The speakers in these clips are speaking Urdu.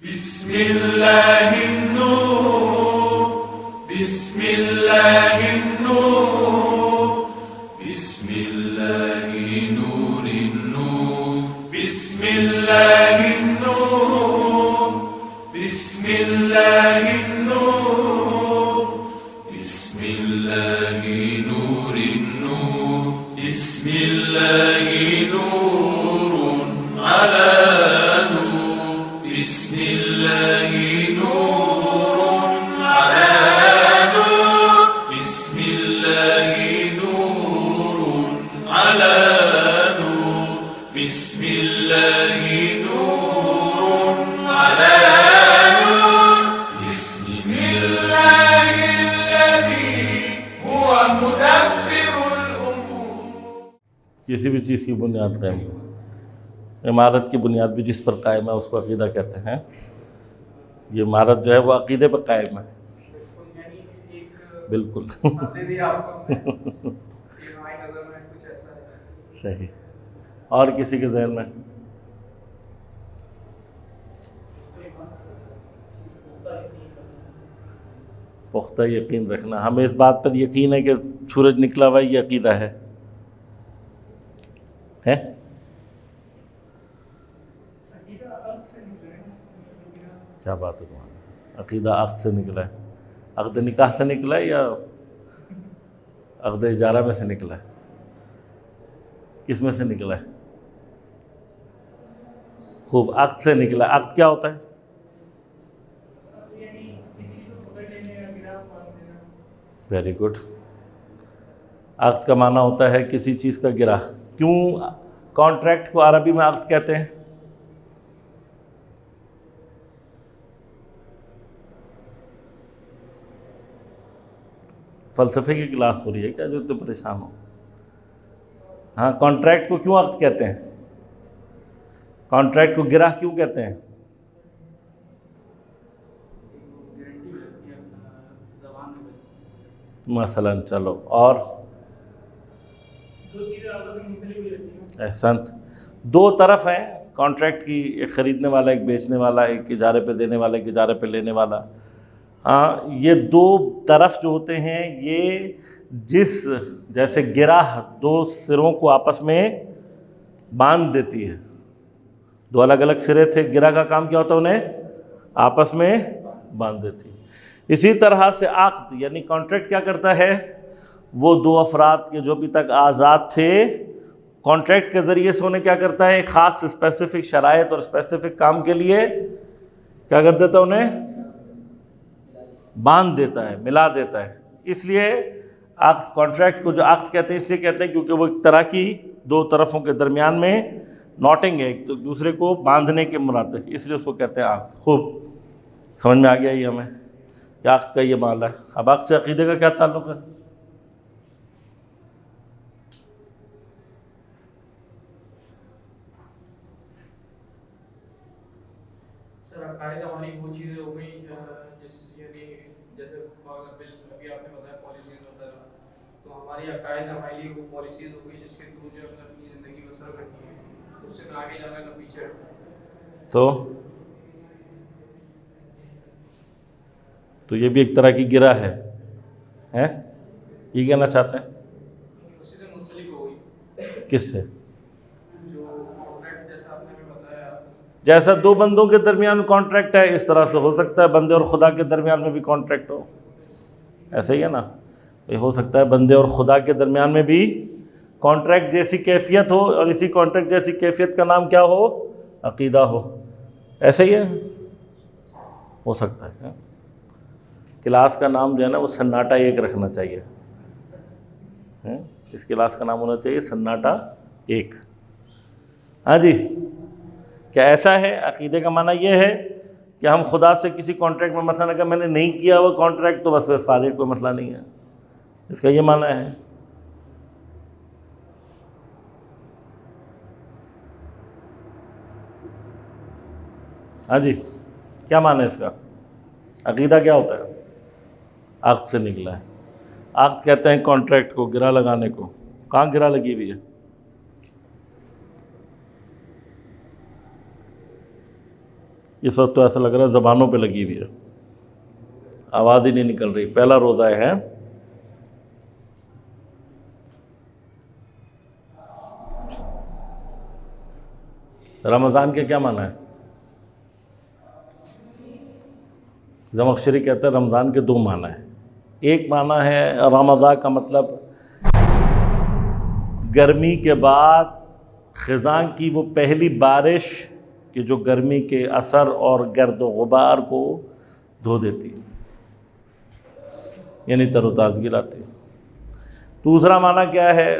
بسم اللہ النور بسم اللہ النور بسم اللہ نور النور بسم اللہ النور بسم اللہ النور بسم اللہ نور النور بسم اللہ نور علی بسم اللہ نور علی نور بسم اللہ نور علی نور بسم اللہ نور علی نور بسم اللہ الذی هو مدبر الامور. کسی بھی چیز کی بنیاد قائم ہو، عمارت کی بنیاد بھی جس پر قائم ہے اس کو عقیدہ کہتے ہیں. یہ عمارت جو ہے وہ عقیدے پر قائم ہے. بالکل صحیح. اور کسی کے ذہن میں پختہ یقین رکھنا، ہمیں اس بات پر یقین ہے کہ سورج نکلا ہوا یہ عقیدہ ہے. کیا بات ہے تمہاری؟ عقیدہ عقد سے نکلا ہے. عقد نکاح سے نکلا ہے یا عقد اجارہ میں سے نکلا ہے؟ کس میں سے نکلا ہے؟ خوب، عقد سے نکلا ہے. عقد کیا ہوتا ہے؟ Very good. عقد کا معنی ہوتا ہے کسی چیز کا گرہ. کیوں کانٹریکٹ کو عربی میں عقد کہتے ہیں؟ فلسفے کی کلاس ہو رہی ہے کیا جو اتنے پریشان ہو؟ ہاں، کانٹریکٹ کو کیوں عقد کہتے ہیں؟ کانٹریکٹ کو گرہ کیوں کہتے ہیں؟ مثلا چلو اور احسنت. دو طرف ہیں کانٹریکٹ کی، ایک خریدنے والا ایک بیچنے والا، ایک اجارے پہ دینے والا ایک اجارے پہ لینے والا. ہاں، یہ دو طرف جو ہوتے ہیں یہ جیسے گرہ دو سروں کو آپس میں باندھ دیتی ہے. دو الگ الگ سرے تھے، گرہ کا کام کیا ہوتا ہے انہیں آپس میں باندھ دیتی. اسی طرح سے عقد یعنی کانٹریکٹ کیا کرتا ہے؟ وہ دو افراد کے جو ابھی تک آزاد تھے کانٹریکٹ کے ذریعے سے انہیں کیا کرتا ہے؟ ایک خاص اسپیسیفک شرائط اور اسپیسیفک کام کے لیے کیا کر دیتا ہے؟ انہیں باندھ دیتا ہے، ملا دیتا ہے. اس لیے عقد کانٹریکٹ کو جو عقد کہتے ہیں اس لیے کہتے ہیں کیونکہ وہ ایک طرح کی دو طرفوں کے درمیان میں ناٹنگ ہے، ایک دوسرے کو باندھنے کے مراد ہے، اس لیے اس کو کہتے ہیں عقد. خوب سمجھ میں آ گیا یہ ہمیں کہ عقد کا یہ معاملہ ہے. اب عقد سے عقیدے کا کیا تعلق ہے؟ عقائد ہماری وہ چیزیں ہو گئی جیسے ابھی آپ نے بتایا پالیسیز وغیرہ، تو ہماری عقائد ہمارے لیے وہ پالیسیز ہو گئی جس کے تھرو جو ہم اپنی زندگی بسر کرنی ہے، اس سے آگے جانا کا پیچھے ہٹنا. تو یہ بھی ایک طرح کی گرہ ہے، یہ کہنا چاہتے ہیں؟ اسی سے منسلک ہو گئی. کس سے؟ جو کانٹریکٹ جیسا آپ نے بھی بتایا، جیسا دو بندوں کے درمیان کانٹریکٹ ہے اس طرح سے ہو سکتا ہے بندے اور خدا کے درمیان میں بھی کانٹریکٹ ہو. ایسا ہی ہے نا، یہ ہو سکتا ہے بندے اور خدا کے درمیان میں بھی کانٹریکٹ جیسی کیفیت ہو اور اسی کانٹریکٹ جیسی کیفیت کا نام کیا ہو؟ عقیدہ ہو. ایسا ہی ہے، ہو سکتا ہے. کلاس کا نام جو ہے نا وہ سناٹا ایک رکھنا چاہیے. اس کلاس کا نام ہونا چاہیے سناٹا ایک. ہاں جی، کیا ایسا ہے؟ عقیدے کا معنی یہ ہے کہ ہم خدا سے کسی کانٹریکٹ میں مثلا اگر میں نے نہیں کیا وہ کانٹریکٹ تو بس پھر فارغ، کوئی مسئلہ نہیں ہے. اس کا یہ معنی ہے. ہاں جی، کیا معنی ہے اس کا؟ عقیدہ کیا ہوتا ہے؟ عقد سے نکلا ہے. عقد کہتے ہیں کانٹریکٹ کو، گرہ لگانے کو. کہاں گرہ لگی ہوئی ہے؟ اس وقت تو ایسا لگ رہا ہے زبانوں پہ لگی ہوئی ہے، آواز ہی نہیں نکل رہی. پہلا روزہ ہے. رمضان کے کیا معنی ہے؟ زمخشری کہتا ہے رمضان کے دو معنی ہیں. ایک معنی ہے رمضان کا مطلب گرمی کے بعد خزاں کی وہ پہلی بارش کہ جو گرمی کے اثر اور گرد و غبار کو دھو دیتی ہے، یعنی تر و تازگی لاتی ہے. دوسرا معنی کیا ہے؟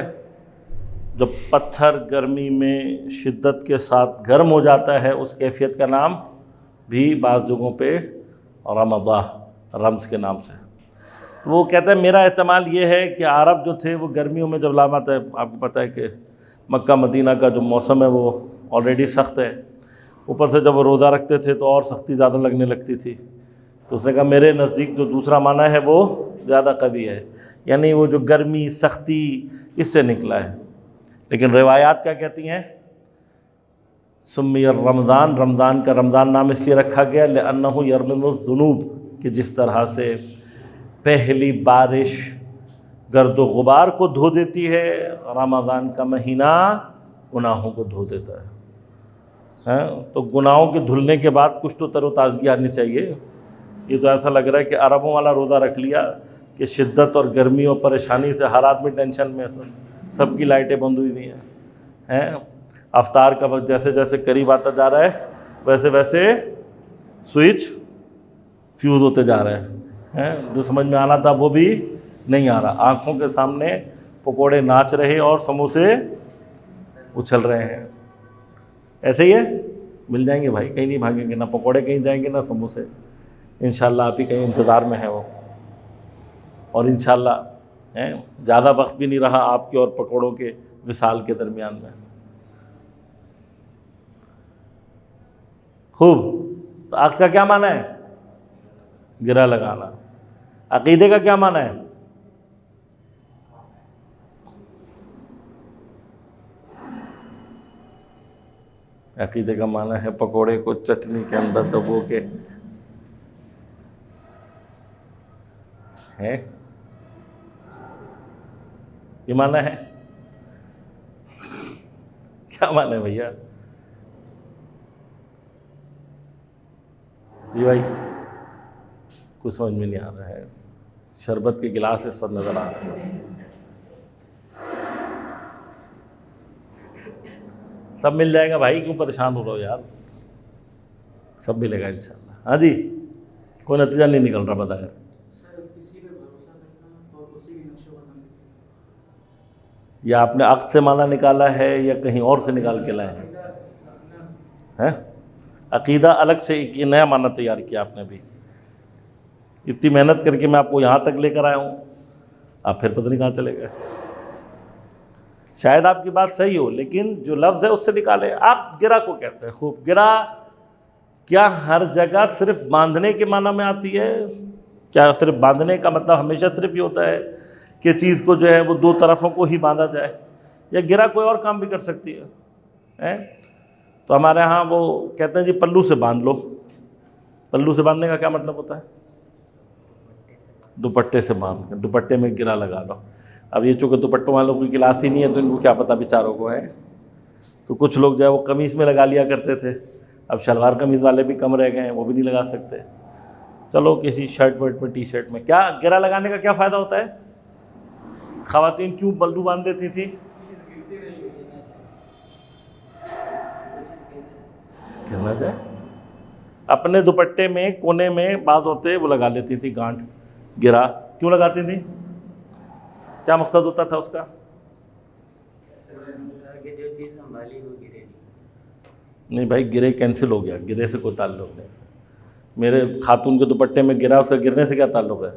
جب پتھر گرمی میں شدت کے ساتھ گرم ہو جاتا ہے، اس کیفیت کا نام بھی بعض جگہوں پہ رمضان، رمز کے نام سے. وہ کہتا ہے میرا احتمال یہ ہے کہ عرب جو تھے وہ گرمیوں میں جب لامت ہے، آپ کو پتہ ہے کہ مکہ مدینہ کا جو موسم ہے وہ آلریڈی سخت ہے، اوپر سے جب وہ روزہ رکھتے تھے تو اور سختی زیادہ لگنے لگتی تھی. تو اس نے کہا میرے نزدیک جو دوسرا معنی ہے وہ زیادہ قوی ہے، یعنی وہ جو گرمی سختی اس سے نکلا ہے. لیکن روایات کیا کہتی ہیں؟ سمی رمضان، رمضان کا رمضان نام اس لیے رکھا گیا لأنہ یرمم الذنوب، کہ جس طرح سے پہلی بارش گرد و غبار کو دھو دیتی ہے، رمضان کا مہینہ گناہوں کو دھو دیتا ہے. تو گناہوں کے دھلنے کے بعد کچھ تو تر و تازگی آنی چاہیے. یہ تو ایسا لگ رہا ہے کہ عربوں والا روزہ رکھ لیا کہ شدت اور گرمی اور پریشانی سے ہر آدمی ٹینشن میں، سب کی لائٹیں بند ہوئی ہوئی ہیں. افطار کا وقت جیسے جیسے قریب آتا جا رہا ہے ویسے ویسے سوئچ فیوز ہوتے جا رہے ہیں. جو سمجھ میں آنا تھا وہ بھی نہیں آ رہا. آنکھوں کے سامنے پکوڑے ناچ رہے اور سموسے اچھل رہے ہیں. ایسے ہی ہے، مل جائیں گے بھائی، کہیں نہیں بھاگیں گے، نہ پکوڑے کہیں جائیں گے نہ سموسے. انشاءاللہ آپ ہی کہیں انتظار میں ہے وہ. اور انشاءاللہ زیادہ وقت بھی نہیں رہا آپ کے اور پکوڑوں کے وصال کے درمیان میں. خوب. تو عقد کا کیا معنی ہے؟ گرہ لگانا. عقیدے کا کیا معنی ہے؟ عقیدے کا معنی ہے پکوڑے کو چٹنی کے اندر ڈبو کے ہے، یہ معنی ہے. کیا معنی ہے بھیا؟ جی بھائی کچھ سمجھ میں نہیں آ رہا ہے. شربت کے گلاس اس پر نظر آ رہے ہیں. سب مل جائے گا بھائی، کیوں پریشان ہو رہا ہو یار؟ سب ملے گا انشاءاللہ. ہاں جی، کوئی نتیجہ نہیں نکل رہا بظاہر. یا آپ نے عقد سے معنی نکالا ہے یا کہیں اور سے نکال کے لائے ہیں؟ عقیدہ الگ سے ایک نیا معنی تیار کیا آپ نے بھی. اتنی محنت کر کے میں آپ کو یہاں تک لے کر آیا ہوں، آپ پھر پتہ نہیں کہاں چلے گئے. شاید آپ کی بات صحیح ہو لیکن جو لفظ ہے اس سے نکالے. آپ گرہ کو کہتے ہیں. خوب. گرہ کیا ہر جگہ صرف باندھنے کے معنی میں آتی ہے؟ کیا صرف باندھنے کا مطلب ہمیشہ صرف یہ ہوتا ہے کہ چیز کو جو ہے وہ دو طرفوں کو ہی باندھا جائے، یا گرہ کوئی اور کام بھی کر سکتی ہے؟ تو ہمارے ہاں وہ کہتے ہیں جی پلو سے باندھ لو. پلو سے باندھنے کا کیا مطلب ہوتا ہے؟ دوپٹے سے باندھ، دوپٹے میں گرہ لگا لو. اب یہ چونکہ دوپٹوں والوں کی کلاس ہی نہیں ہے تو ان کو کیا پتہ بیچاروں کو ہے. تو کچھ لوگ جو ہے وہ قمیص میں لگا لیا کرتے تھے، اب شلوار قمیض والے بھی کم رہ گئے ہیں، وہ بھی نہیں لگا سکتے. چلو کسی شرٹ ورٹ میں، ٹی شرٹ میں. کیا گرہ لگانے کا کیا فائدہ ہوتا ہے؟ خواتین کیوں پلو باندھ دیتی تھی؟ گرنا چاہے. اپنے دوپٹے میں کونے میں بعض ہوتے وہ لگا لیتی تھی گانٹھ. گرہ کیوں لگاتی تھی؟ کیا مقصد ہوتا تھا اس کا؟ نہیں بھائی، گرے کینسل ہو گیا، گرے سے کوئی تعلق نہیں. میرے خاتون کے دوپٹے میں گرا، اسے گرنے سے کیا تعلق ہے؟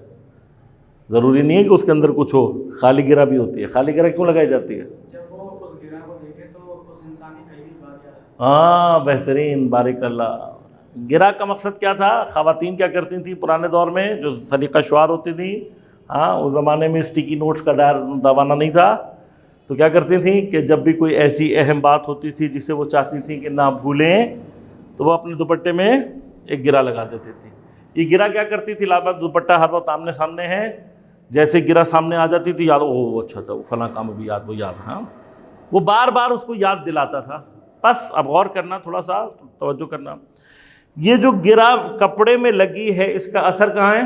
ضروری نہیں ہے کہ اس کے اندر کچھ ہو، خالی گرہ بھی ہوتی ہے. خالی گرہ کیوں لگائی جاتی ہے؟ جب وہ اس گرہ کو دیکھے تو اس انسان کی کہیں بھی بات ہے. ہاں بہترین، بارک اللہ. گرہ کا مقصد کیا تھا؟ خواتین کیا کرتی تھیں پرانے دور میں، جو سلیقہ شعار ہوتی تھیں، اس زمانے میں اسٹیکی نوٹس کا زمانہ نہیں تھا، تو کیا کرتی تھیں کہ جب بھی کوئی ایسی اہم بات ہوتی تھی جسے وہ چاہتی تھیں کہ نہ بھولیں تو وہ اپنے دوپٹے میں ایک گرہ لگا دیتی تھی. یہ گرہ کیا کرتی تھی؟ لابد دوپٹہ ہر وقت آمنے سامنے ہے، جیسے گرہ سامنے آ جاتی تھی، یاد او اچھا وہ فلاں کام بھی یاد، وہ یاد. ہاں وہ بار بار اس کو یاد دلاتا تھا. بس اب غور کرنا، تھوڑا سا توجہ کرنا، یہ جو گرہ کپڑے میں لگی ہے اس کا اثر کہاں ہے؟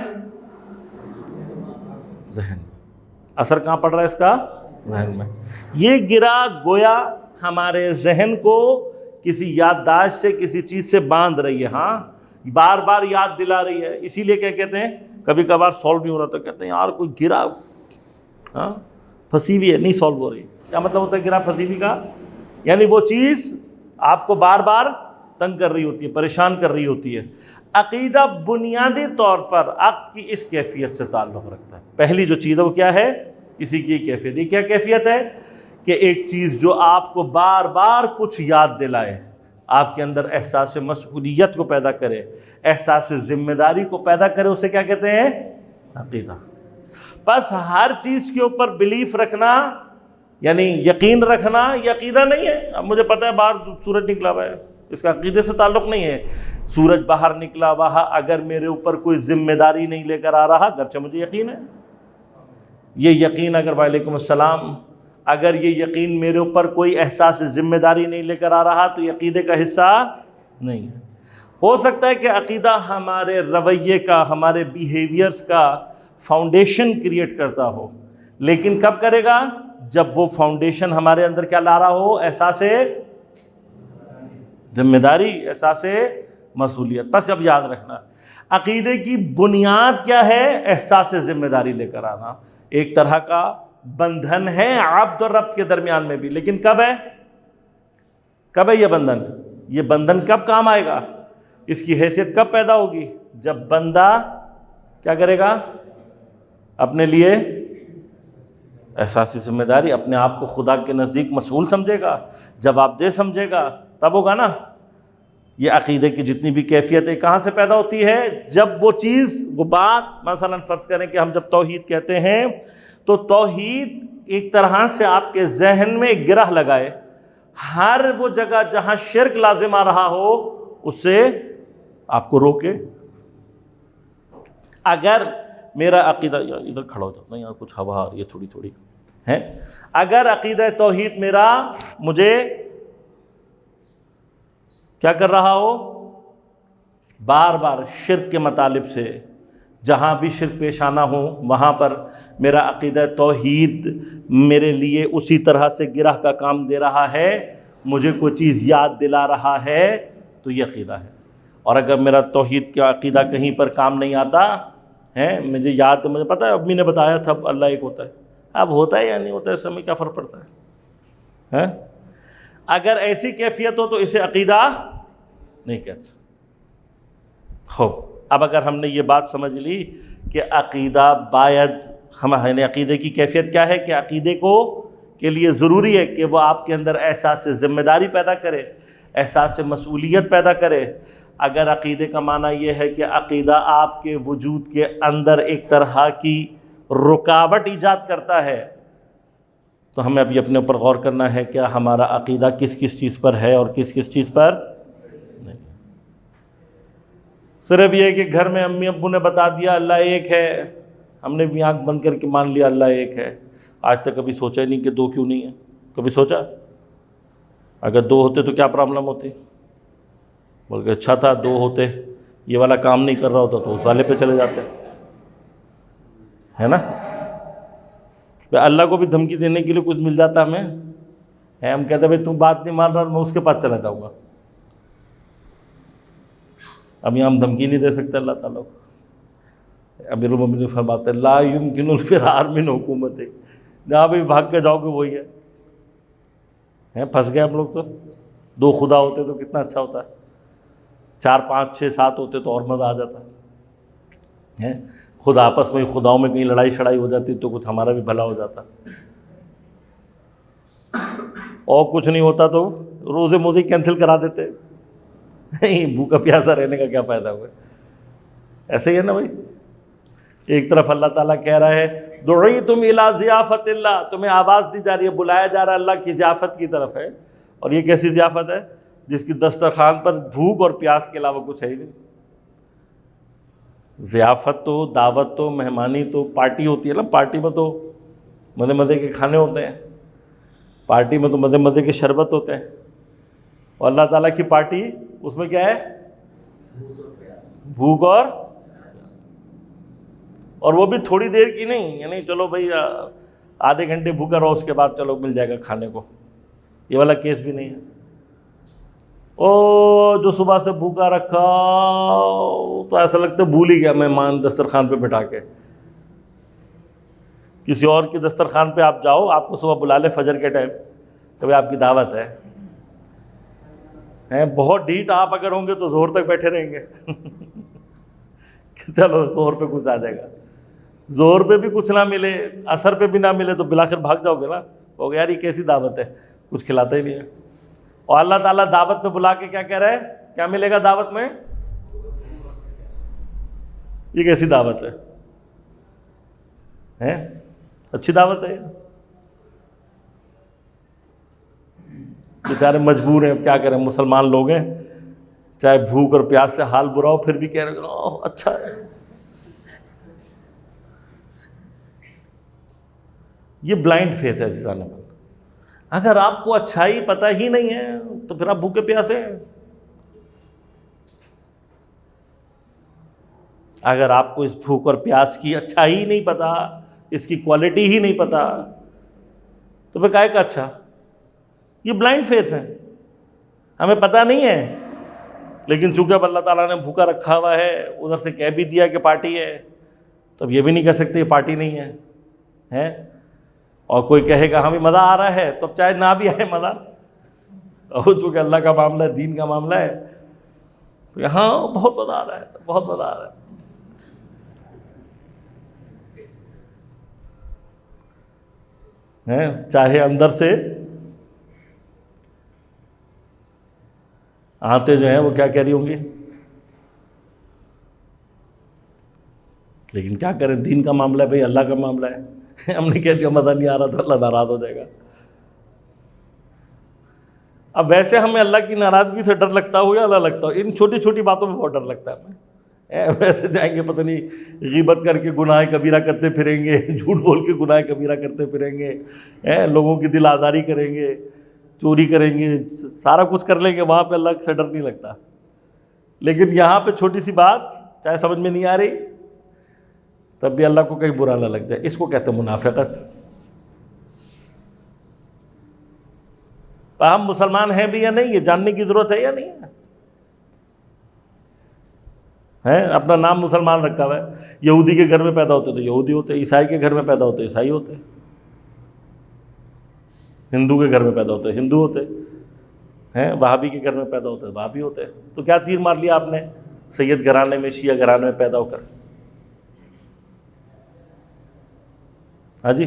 ذہن. اثر کہاں پڑ رہا ہے اس کا؟ ذہن میں. یہ گرہ گویا ہمارے ذہن کو کسی یادداشت سے، کسی چیز سے باندھ رہی ہے. ہاں بار بار یاد دلا رہی ہے. اسی لیے کیا کہتے ہیں، کبھی کبھار سولو نہیں ہو رہا تو کہتے ہیں یار کوئی گرہ ہاں پھنسی ہوئی ہے، نہیں سولو ہو رہی. کیا مطلب ہوتا ہے گرہ پھنسی ہوئی کا؟ یعنی وہ چیز آپ کو بار بار تنگ کر رہی ہوتی ہے، پریشان کر رہی ہوتی ہے. عقیدہ بنیادی طور پر عقد کی اس کیفیت سے تعلق رکھتا ہے. پہلی جو چیز ہے وہ کیا ہے؟ کسی کی کیفیت. یہ کیا کیفیت ہے؟ کہ ایک چیز جو آپ کو بار بار کچھ یاد دلائے، آپ کے اندر احساس مسئولیت کو پیدا کرے، احساس ذمہ داری کو پیدا کرے، اسے کیا کہتے ہیں؟ عقیدہ. بس ہر چیز کے اوپر بلیف رکھنا یعنی یقین رکھنا یہ عقیدہ نہیں ہے. اب مجھے پتہ ہے باہر سورج نکلا ہوا ہے، اس کا عقیدے سے تعلق نہیں ہے. سورج باہر نکلا وہاں اگر میرے اوپر کوئی ذمہ داری نہیں لے کر آ رہا، گرچہ مجھے یقین ہے، یہ یقین اگر وعلیکم السلام، اگر یہ یقین میرے اوپر کوئی احساس ذمہ داری نہیں لے کر آ رہا تو یہ عقیدے کا حصہ نہیں ہے. ہو سکتا ہے کہ عقیدہ ہمارے رویے کا، ہمارے بیہیویئرز کا فاؤنڈیشن کریٹ کرتا ہو، لیکن کب کرے گا؟ جب وہ فاؤنڈیشن ہمارے اندر کیا لا رہا ہو؟ احساس ذمہ داری، احساس مسئولیت. بس اب یاد رکھنا عقیدے کی بنیاد کیا ہے؟ احساس ذمہ داری لے کر آنا. ایک طرح کا بندھن ہے عبد اور رب کے درمیان میں بھی، لیکن کب ہے؟ کب ہے یہ بندھن؟ یہ بندھن کب کام آئے گا؟ اس کی حیثیت کب پیدا ہوگی؟ جب بندہ کیا کرے گا؟ اپنے لیے احساس ذمہ داری، اپنے آپ کو خدا کے نزدیک مسئول سمجھے گا، جواب دہ سمجھے گا، تب ہوگا نا. یہ عقیدے کی جتنی بھی کیفیتیں کہاں سے پیدا ہوتی ہے؟ جب وہ چیز، وہ بات، مثلا فرض کریں کہ ہم جب توحید کہتے ہیں تو توحید ایک طرح سے آپ کے ذہن میں ایک گرہ لگائے، ہر وہ جگہ جہاں شرک لازم آ رہا ہو اس سے آپ کو روکے. اگر میرا عقیدہ، ادھر کھڑا ہو جاتا ہے، یہاں کچھ ہوا آ رہی ہے تھوڑی تھوڑی ہے، اگر عقیدہ توحید میرا مجھے کیا کر رہا ہو؟ بار بار شرک کے مطالب سے، جہاں بھی شرک پیش آنا ہو وہاں پر میرا عقیدہ توحید میرے لیے اسی طرح سے گرہ کا کام دے رہا ہے، مجھے کوئی چیز یاد دلا رہا ہے، تو یہ عقیدہ ہے. اور اگر میرا توحید کا عقیدہ کہیں پر کام نہیں آتا ہے، مجھے یاد، مجھے پتہ ہے امی نے بتایا تھا اللہ ایک ہوتا ہے، اب ہوتا ہے یا نہیں ہوتا ہے اس میں کیا فرق پڑتا ہے؟ اگر ایسی کیفیت ہو تو اسے عقیدہ نہیں کہتے. خوب، اب اگر ہم نے یہ بات سمجھ لی کہ عقیدہ باید، ہمیں عقیدے کی کیفیت کیا ہے کہ عقیدے کو کے لیے ضروری ہے کہ وہ آپ کے اندر احساس ذمہ داری پیدا کرے، احساس مسئولیت پیدا کرے. اگر عقیدے کا معنی یہ ہے کہ عقیدہ آپ کے وجود کے اندر ایک طرح کی رکاوٹ ایجاد کرتا ہے، تو ہمیں ابھی اپنے اوپر غور کرنا ہے کہ ہمارا عقیدہ کس کس چیز پر ہے اور کس کس چیز پر نہیں. صرف یہ ہے کہ گھر میں امی ابو نے بتا دیا اللہ ایک ہے، ہم نے بھی آنکھ بند کر کے مان لیا اللہ ایک ہے. آج تک کبھی سوچا ہی نہیں کہ دو کیوں نہیں ہے. کبھی سوچا اگر دو ہوتے تو کیا پرابلم ہوتی؟ بلکہ اچھا تھا دو ہوتے، یہ والا کام نہیں کر رہا ہوتا تو اس والے پہ چلے جاتے، ہے نا. اللہ کو بھی دھمکی دینے کے لیے کچھ مل جاتا ہمیں، ہم کہتے ہیں بھائی تم بات نہیں مان رہا، میں اس کے پاس چلا جاؤں گا. اب یہاں ہم دھمکی نہیں دے سکتے اللہ تعالیٰ کو. امیر المومنین فرماتے ہیں لا یمکن الفرار من حکومت، جہاں بھی بھاگ کے جاؤ گے وہی ہے. پھنس گئے ہم لوگ. تو دو خدا ہوتے تو کتنا اچھا ہوتا ہے، 4 5 6 7 ہوتے تو اور مزہ آ جاتا ہے. خود آپس میں خداؤں میں کہیں لڑائی شڑائی ہو جاتی تو کچھ ہمارا بھی بھلا ہو جاتا، اور کچھ نہیں ہوتا تو روزے موزے کینسل کرا دیتے. بھوکا پیاسا رہنے کا کیا فائدہ ہوا؟ ایسے ہی ہے نا بھائی. ایک طرف اللہ تعالیٰ کہہ رہا ہے دعیتم الی ضیافت اللہ، تمہیں آواز دی جا رہی ہے، بلایا جا رہا ہے اللہ کی ضیافت کی طرف ہے. اور یہ کیسی ضیافت ہے؟ جس کی دسترخوان پر بھوک اور پیاس کے علاوہ کچھ ہے ہی نہیں. ضیافت تو، دعوت تو، مہمانی تو، پارٹی ہوتی ہے نا، پارٹی میں تو مزے مزے کے کھانے ہوتے ہیں، پارٹی میں تو مزے مزے کے شربت ہوتے ہیں، اور اللہ تعالیٰ کی پارٹی اس میں کیا ہے؟ بھوک اور وہ بھی تھوڑی دیر کی نہیں، یعنی چلو بھائی آدھے گھنٹے بھوکا رہو، اس کے بعد چلو مل جائے گا کھانے کو، یہ والا کیس بھی نہیں ہے. جو صبح سے بھوکا رکھا تو ایسا لگتا ہے بھول ہی گیا مہمان دسترخوان پہ بٹھا کے. کسی اور کی دسترخوان پہ آپ جاؤ، آپ کو صبح بلا لے فجر کے ٹائم، تو آپ کی دعوت ہے. بہت ڈھیٹ آپ اگر ہوں گے تو ظہر تک بیٹھے رہیں گے کہ چلو ظہر پہ کچھ آ جائے گا، ظہر پہ بھی کچھ نہ ملے، عصر پہ بھی نہ ملے تو بالآخر بھاگ جاؤ گے نا، ہو گیا یار یہ کیسی دعوت ہے، کچھ کھلاتا ہی نہیں ہے. اور اللہ تعالیٰ دعوت میں بلا کے کیا کہہ رہا ہے؟ کیا ملے گا دعوت میں؟ یہ کیسی دعوت ہے؟ اچھی دعوت ہے؟ بیچارے مجبور ہیں، کیا کریں، مسلمان لوگ ہیں، چاہے بھوک اور پیاس سے حال برا ہو پھر بھی کہہ رہے ہیں اچھا ہے. یہ بلائنڈ فیتھ ہے عزیزان. اگر آپ کو اچھائی پتہ ہی نہیں ہے تو پھر آپ بھوکے پیاسے ہیں. اگر آپ کو اس بھوک اور پیاس کی اچھائی ہی نہیں پتہ، اس کی کوالٹی ہی نہیں پتہ، تو پھر کائے کا اچھا؟ یہ بلائنڈ فیتھ ہے، ہمیں پتہ نہیں ہے، لیکن چونکہ اب اللہ تعالیٰ نے بھوکا رکھا ہوا ہے، ادھر سے کہہ بھی دیا کہ پارٹی ہے، تو اب یہ بھی نہیں کہہ سکتے یہ پارٹی نہیں ہے. اور کوئی کہے گا ہمیں مزہ آ رہا ہے، تو اب چاہے نہ بھی آئے مزہ، اور چونکہ اللہ کا معاملہ ہے، دین کا معاملہ ہے، تو یہاں بہت مزہ آ رہا ہے، بہت مزہ آ رہا ہے. چاہے اندر سے آتے جو ہیں وہ کیا کہہ رہی ہوں گی، لیکن کیا کریں، دین کا معاملہ ہے بھائی، اللہ کا معاملہ ہے. ہم نے کہہ دیا مزہ نہیں آ رہا تو اللہ ناراض ہو جائے گا. اب ویسے ہمیں اللہ کی ناراضگی سے ڈر لگتا ہو یا نہ لگتا ہو، ان چھوٹی چھوٹی باتوں میں بہت ڈر لگتا ہے ہمیں. ویسے جائیں گے پتہ نہیں غیبت کر کے گناہ کبیرہ کرتے پھریں گے، جھوٹ بول کے گناہ کبیرہ کرتے پھریں گے، لوگوں کی دل آزاری کریں گے، چوری کریں گے، سارا کچھ کر لیں گے، وہاں پہ اللہ سے ڈر نہیں لگتا. لیکن یہاں پہ چھوٹی سی بات چاہے سمجھ میں نہیں آ رہی تب بھی اللہ کو کہیں برا نہ لگ جائے، اس کو کہتے ہیں منافقت. ہم مسلمان ہیں بھی یا نہیں، یہ جاننے کی ضرورت ہے یا نہیں ہے؟ اپنا نام مسلمان رکھا ہوا ہے، یہودی کے گھر میں پیدا ہوتے تو یہودی ہوتے، عیسائی کے گھر میں پیدا ہوتے عیسائی ہوتے، ہندو کے گھر میں پیدا ہوتے ہندو ہوتے ہیں، وہابی کے گھر میں پیدا ہوتے وہابی ہوتے. تو کیا تیر مار لیا آپ نے سید گھرانے میں، شیعہ گھرانے میں پیدا ہو کر؟ ہاں جی،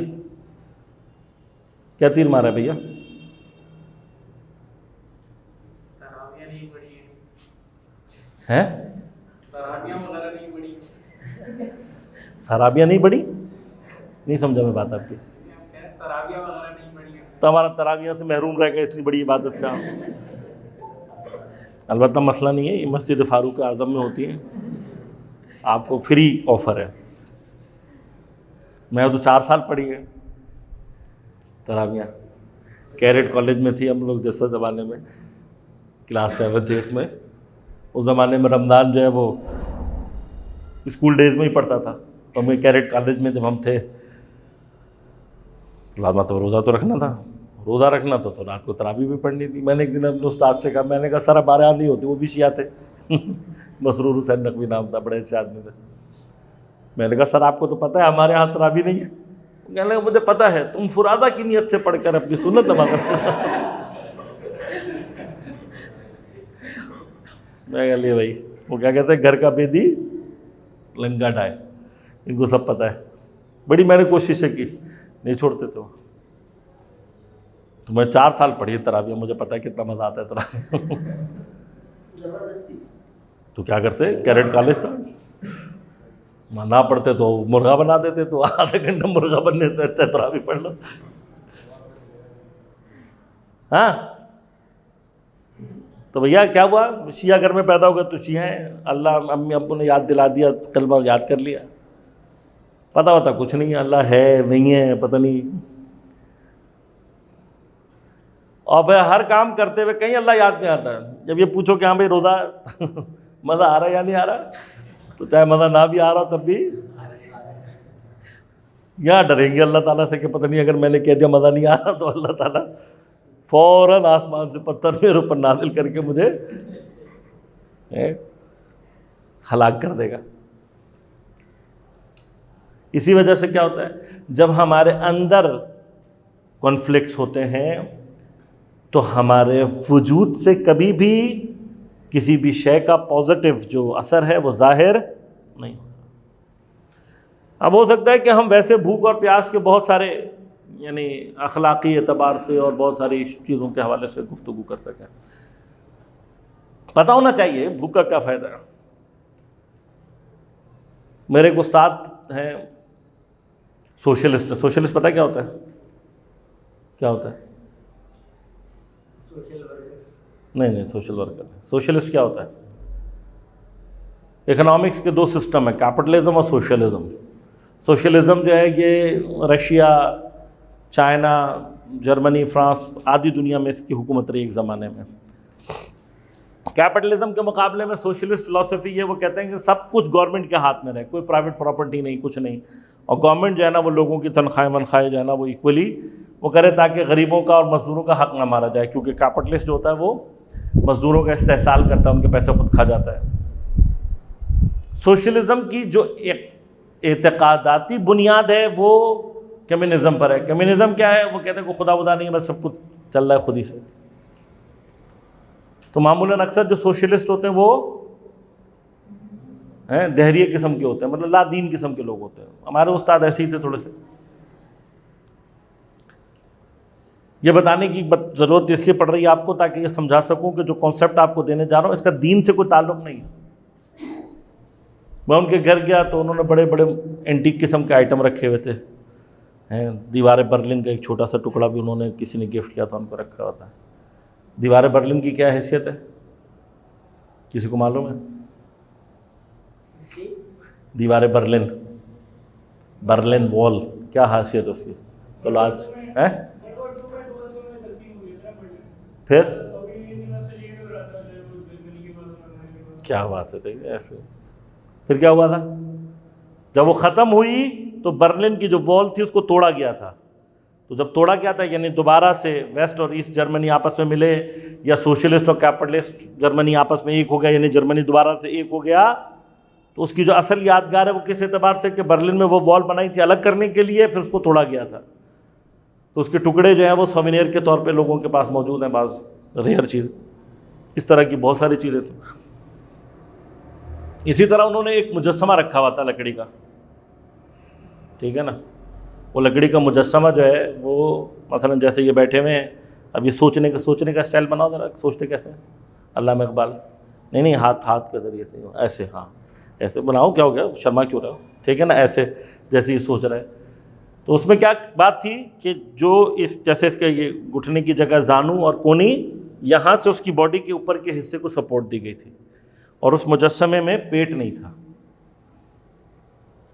کیا تیر مارا ہے بھیا؟ تراویح نہیں پڑھی ہیں؟ تراویح وغیرہ نہیں پڑھی، خرابیاں نہیں پڑھی؟ نہیں سمجھا میں بات آپ کی. تراویح وغیرہ نہیں پڑھی. تو ہمارا تراویح سے محروم رہ گئے اتنی بڑی عبادت سے آپ. البتہ مسئلہ نہیں ہے، یہ مسجد فاروق اعظم میں ہوتی ہیں، آپ کو فری آفر ہے. میں تو 4 سال پڑھی ہے تراویح، کیریٹ کالج میں تھی ہم لوگ جیسے زمانے میں، کلاس 7 8 میں. اس زمانے میں رمضان جو ہے وہ اسکول ڈیز میں ہی پڑھتا تھا، تو ہمیں کیریٹ کالج میں جب ہم تھے لازمہ تو روزہ تو رکھنا تھا، روزہ رکھنا تو رات کو تراویح بھی پڑھنی تھی. میں نے ایک دن اپنے استاد سے کہا، میں نے کہا سر ہمارے یہاں نہیں ہوتی، وہ بھی شیعہ تھے مسرور حسین نقوی نام تھا، بڑے اچھے آدمی تھے. میں نے کہا سر آپ کو تو پتہ ہے ہمارے یہاں تراویح نہیں ہے. کہنے لگا مجھے پتہ ہے، تم فرادہ کی نیت سے پڑھ کر اپنی سنت نماز میں کہا لے بھائی، وہ کیا کہتے ہیں گھر کا بیدی لنگا ڈھائے، ان کو سب پتہ ہے. بڑی میں نے کوششیں کی، نہیں چھوڑتے تو میں 4 سال پڑھی تراویح، مجھے پتہ ہے کتنا مزہ آتا ہے تراویح. تو کیا کرتے، کیریٹ کالج تھا، نہ پڑھتے تو مرغا بنا دیتے، تو آدھا گھنٹہ مرغا بننے سے اچھا تراویح پڑھ لو. ہاں تو بھیا کیا ہوا، شیعہ گھر میں پیدا ہو گئے تو شیعہ ہیں، اللہ امی ابو نے یاد دلا دیا، کلمہ یاد کر لیا، پتہ ہوتا کچھ نہیں ہے، اللہ ہے نہیں ہے پتہ نہیں، اور پھر ہر کام کرتے ہوئے کہیں اللہ یاد نہیں آتا ہے۔ جب یہ پوچھو کہ ہاں بھائی روزہ مزہ آ رہا ہے یا نہیں آ رہا، تو چاہے مزہ نہ بھی آ رہا تب بھی یہاں ڈریں گے اللہ تعالیٰ سے کہ پتہ نہیں اگر میں نے کہہ دیا مزہ نہیں آ رہا تو اللہ تعالیٰ فوراً آسمان سے پتھر میرے اوپر نازل کر کے مجھے ہلاک کر دے گا۔ اسی وجہ سے کیا ہوتا ہے، جب ہمارے اندر کانفلکٹس ہوتے ہیں تو ہمارے وجود سے کبھی بھی کسی بھی شے کا پازیٹیو جو اثر ہے وہ ظاہر نہیں ہوتا۔ اب ہو سکتا ہے کہ ہم ویسے بھوک اور پیاس کے بہت سارے یعنی اخلاقی اعتبار سے اور بہت ساری چیزوں کے حوالے سے گفتگو کر سکیں، پتہ ہونا چاہیے بھوک کا کیا فائدہ ہے۔ میرے ایک استاد ہیں سوشلسٹ، سوشلسٹ پتہ کیا ہوتا ہے؟ کیا ہوتا ہے؟ نہیں سوشل ورکر، سوشلسٹ کیا ہوتا ہے؟ اکنامکس کے دو سسٹم ہیں، کیپٹلزم اور سوشلزم۔ سوشلزم جو ہے یہ رشیا، چائنا، جرمنی، فرانس، آدھی دنیا میں اس کی حکومت رہی ایک زمانے میں۔ کیپٹلزم کے مقابلے میں سوشلسٹ فلسفی یہ وہ کہتے ہیں کہ سب کچھ گورنمنٹ کے ہاتھ میں رہے، کوئی پرائیویٹ پراپرٹی نہیں، کچھ نہیں، اور گورنمنٹ جو ہے نا وہ لوگوں کی تنخواہیں جو ہے نا وہ ایکولی وہ کرے تاکہ غریبوں کا اور مزدوروں کا حق نہ مارا جائے، کیونکہ کیپٹلسٹ جو ہوتا ہے وہ مزدوروں کا استحصال کرتا ہے، ان کے پیسے خود کھا جاتا ہے۔ سوشلزم کی جو اعتقاداتی بنیاد ہے وہ کمیونزم پر ہے۔ کمیونزم کیا ہے؟ وہ کہتے ہیں کہ خدا ودا نہیں ہے، بس سب کچھ چل رہا ہے خود ہی سے۔ تو معمولاً اکثر جو سوشلسٹ ہوتے ہیں وہ دہریے قسم کے ہوتے ہیں، مطلب لا دین قسم کے لوگ ہوتے ہیں۔ ہمارے استاد ایسے ہی تھے تھوڑے سے۔ یہ بتانے کی ضرورت اس لیے پڑ رہی ہے آپ کو تاکہ یہ سمجھا سکوں کہ جو کانسیپٹ آپ کو دینے جا رہا ہوں اس کا دین سے کوئی تعلق نہیں ہے۔ میں ان کے گھر گیا تو انہوں نے بڑے بڑے اینٹیک قسم کے آئٹم رکھے ہوئے تھے، دیوار برلن کا ایک چھوٹا سا ٹکڑا بھی انہوں نے کسی نے گفٹ کیا تھا ان کو رکھا ہوتا ہے۔ دیوار برلن کی کیا حیثیت ہے؟ کسی کو معلوم ہے؟ دیوار برلن، برلن وال کیا حیثیت ہے اس کی؟ تو آج پھر کیا بات ہے ایسے؟ پھر کیا ہوا تھا؟ جب وہ ختم ہوئی تو برلن کی جو وال تھی اس کو توڑا گیا تھا۔ تو جب توڑا گیا تھا یعنی دوبارہ سے ویسٹ اور ایسٹ جرمنی آپس میں ملے، یا سوشلسٹ اور کیپٹلسٹ جرمنی آپس میں ایک ہو گیا، یعنی جرمنی دوبارہ سے ایک ہو گیا، تو اس کی جو اصل یادگار ہے وہ کس اعتبار سے کہ برلن میں وہ وال بنائی تھی الگ کرنے کے لیے، پھر اس کو توڑا گیا تھا۔ تو اس کے ٹکڑے جو ہیں وہ سوینیر کے طور پہ لوگوں کے پاس موجود ہیں، بعض ریئر چیز، اس طرح کی بہت ساری چیزیں تھیں۔ اسی طرح انہوں نے ایک مجسمہ رکھا ہوا تھا لکڑی کا، ٹھیک ہے نا، وہ لکڑی کا مجسمہ جو ہے وہ مثلا جیسے یہ بیٹھے ہوئے ہیں، اب یہ سوچنے کا اسٹائل بناؤ ذرا، سوچتے کیسے ہیں علامہ اقبال؟ نہیں ہاتھ کے ذریعے سے ایسے، ہاں ایسے بناؤ، کیا ہو گیا شرما کیوں رہا ہو، ٹھیک ہے نا، ایسے جیسے یہ سوچ رہا ہے۔ تو اس میں کیا بات تھی کہ جو جیسے اس کے یہ گھٹنے کی جگہ زانو اور کونی، یہاں سے اس کی باڈی کے اوپر کے حصے کو سپورٹ دی گئی تھی، اور اس مجسمے میں پیٹ نہیں تھا۔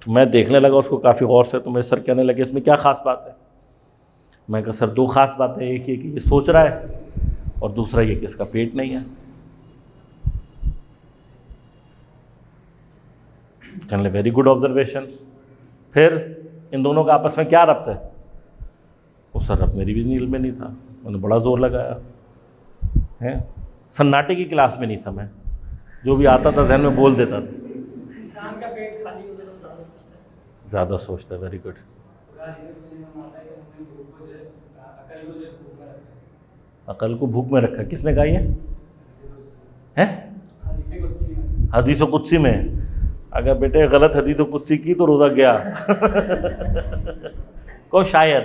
تو میں دیکھنے لگا اس کو کافی غور سے، تو میرے سر کہنے لگے اس میں کیا خاص بات ہے؟ میں کہا سر دو خاص باتیں، ایک یہ کہ یہ سوچ رہا ہے، اور دوسرا یہ کہ اس کا پیٹ نہیں ہے۔ کہنے لگے ویری گڈ آبزرویشن، پھر ان دونوں کا آپس میں کیا ربط ہے؟ وہ سر ربط میری بھی علم میں نہیں تھا، میں نے بڑا زور لگایا، سناٹے کی کلاس میں نہیں تھا میں، جو بھی آتا تھا ذہن میں بول دیتا تھا۔ انسان کا پیٹ خالی ہو گیا تو زیادہ سوچتا ہے، ویری گڈ۔ عقل کو بھوک میں رکھا، کس نے کہا یہ ہے؟ حدیث قدسی میں۔ اگر بیٹے غلط حدیث قدسی کی تو روزہ گیا کو شاید،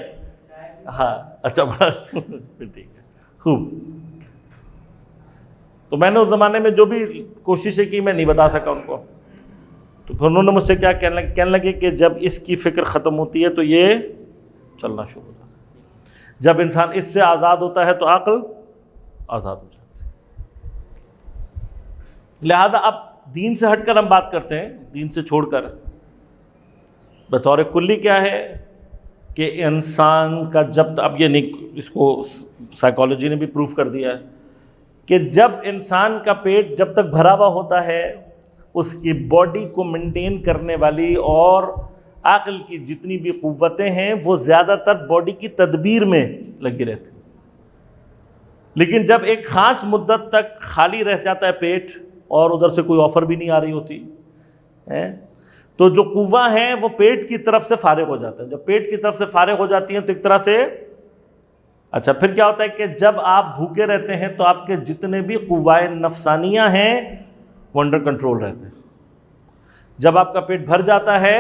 ہاں اچھا بڑا ٹھیک ہے، خوب۔ تو میں نے اس زمانے میں جو بھی کوششیں کی میں نہیں بتا سکا ان کو، تو پھر انہوں نے مجھ سے کیا کہنے لگے کہ جب اس کی فکر ختم ہوتی ہے تو یہ چلنا شروع ہوتا ہے، جب انسان اس سے آزاد ہوتا ہے تو عقل آزاد ہو جاتی ہے۔ لہذا اب دین سے ہٹ کر ہم بات کرتے ہیں، دین سے چھوڑ کر بطور کلی کیا ہے کہ انسان کا جب اب یہ نہیں، اس کو سائیکالوجی نے بھی پروف کر دیا ہے کہ جب انسان کا پیٹ جب تک بھرا ہوا ہوتا ہے اس کی باڈی کو مینٹین کرنے والی اور عقل کی جتنی بھی قوتیں ہیں وہ زیادہ تر باڈی کی تدبیر میں لگی رہتی ہیں، لیکن جب ایک خاص مدت تک خالی رہ جاتا ہے پیٹ اور ادھر سے کوئی آفر بھی نہیں آ رہی ہوتی ہے تو جو قوہ ہیں وہ پیٹ کی طرف سے فارغ ہو جاتا ہے. جب پیٹ کی طرف سے فارغ ہو جاتی ہیں تو ایک طرح سے اچھا پھر کیا ہوتا ہے کہ جب آپ بھوکے رہتے ہیں تو آپ کے جتنے بھی قوائے نفسانیہ ہیں وہ انڈر کنٹرول رہتے ہیں. جب آپ کا پیٹ بھر جاتا ہے